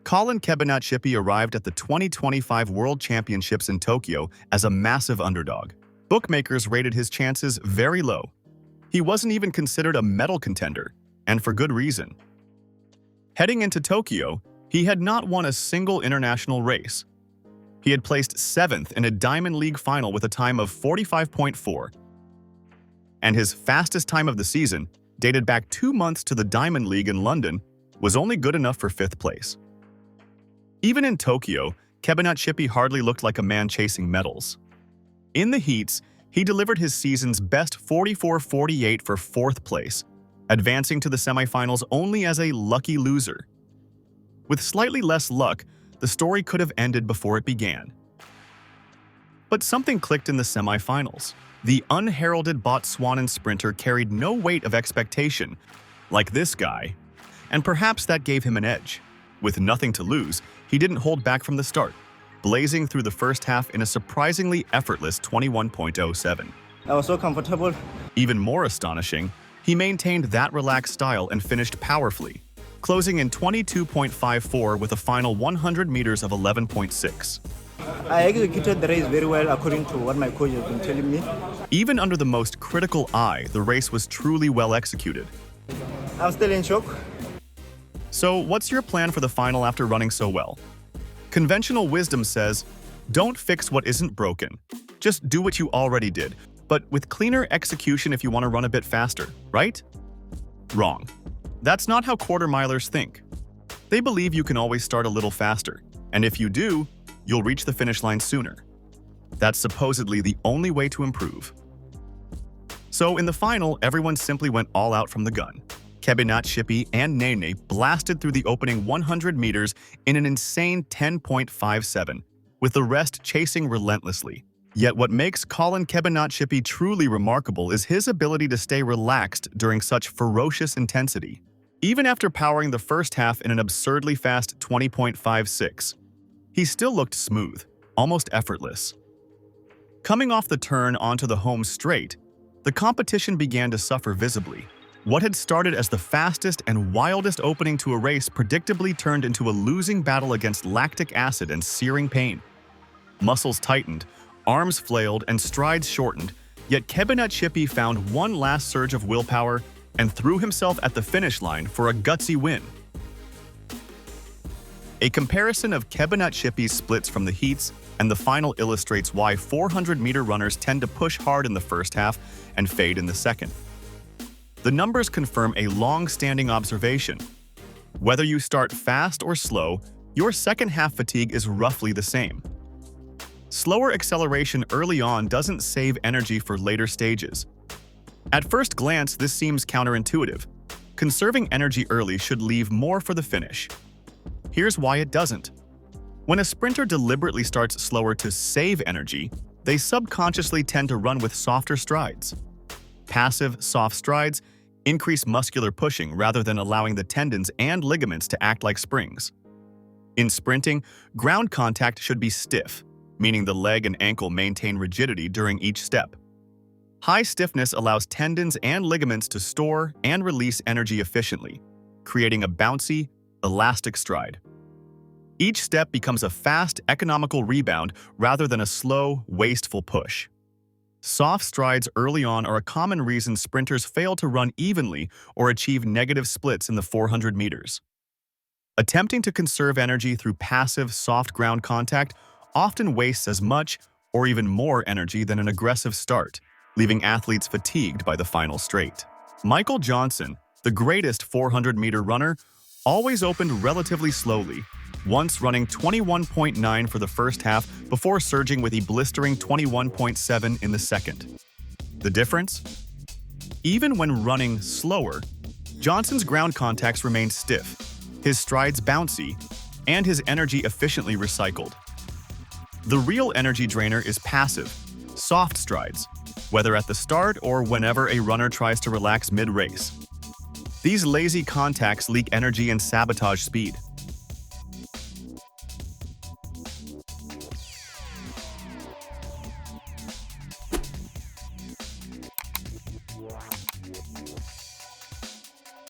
Collen Kebinatshipi arrived at the 2025 World Championships in Tokyo as a massive underdog. Bookmakers rated his chances very low. He wasn't even considered a medal contender, and for good reason. Heading into Tokyo, he had not won a single international race. He had placed 7th in a Diamond League final with a time of 45.4, and his fastest time of the season, dated back 2 months to the Diamond League in London, was only good enough for 5th place. Even in Tokyo, Kebinatshipi hardly looked like a man chasing medals. In the heats, he delivered his season's best 44.48 for 4th place, advancing to the semifinals only as a lucky loser. With slightly less luck, the story could have ended before it began. But something clicked in the semifinals. The unheralded Botswanan sprinter carried no weight of expectation, like this guy, and perhaps that gave him an edge. With nothing to lose, he didn't hold back from the start, blazing through the first half in a surprisingly effortless 21.07. I was so comfortable. Even more astonishing, he maintained that relaxed style and finished powerfully, closing in 22.54 with a final 100 meters of 11.6. I executed the race very well according to what my coach has been telling me. Even under the most critical eye, the race was truly well executed. I'm still in shock. So, what's your plan for the final after running so well? Conventional wisdom says, don't fix what isn't broken. Just do what you already did, but with cleaner execution if you want to run a bit faster, right? Wrong. That's not how quarter-milers think. They believe you can always start a little faster, and if you do, you'll reach the finish line sooner. That's supposedly the only way to improve. So in the final, everyone simply went all out from the gun. Kebinatshipi and Nene blasted through the opening 100 meters in an insane 10.57, with the rest chasing relentlessly. Yet what makes Collen Kebinatshipi truly remarkable is his ability to stay relaxed during such ferocious intensity. Even after powering the first half in an absurdly fast 20.56, he still looked smooth, almost effortless. Coming off the turn onto the home straight, the competition began to suffer visibly. What had started as the fastest and wildest opening to a race predictably turned into a losing battle against lactic acid and searing pain. Muscles tightened, arms flailed, and strides shortened, yet Kebinatshipi found one last surge of willpower and threw himself at the finish line for a gutsy win. A comparison of Kebinatshipi's splits from the heats and the final illustrates why 400-meter runners tend to push hard in the first half and fade in the second. The numbers confirm a long-standing observation. Whether you start fast or slow, your second-half fatigue is roughly the same. Slower acceleration early on doesn't save energy for later stages. At first glance, this seems counterintuitive. Conserving energy early should leave more for the finish. Here's why it doesn't. When a sprinter deliberately starts slower to save energy, they subconsciously tend to run with softer strides. Passive, soft strides increase muscular pushing rather than allowing the tendons and ligaments to act like springs. In sprinting, ground contact should be stiff, meaning the leg and ankle maintain rigidity during each step. High stiffness allows tendons and ligaments to store and release energy efficiently, creating a bouncy, elastic stride. Each step becomes a fast, economical rebound rather than a slow, wasteful push. Soft strides early on are a common reason sprinters fail to run evenly or achieve negative splits in the 400 meters. Attempting to conserve energy through passive, soft ground contact often wastes as much or even more energy than an aggressive start, leaving athletes fatigued by the final straight. Michael Johnson, the greatest 400-meter runner, always opened relatively slowly, once running 21.9 for the first half before surging with a blistering 21.7 in the second. The difference? Even when running slower, Johnson's ground contacts remained stiff, his strides bouncy, and his energy efficiently recycled. The real energy drainer is passive, soft strides, whether at the start or whenever a runner tries to relax mid-race. These lazy contacts leak energy and sabotage speed.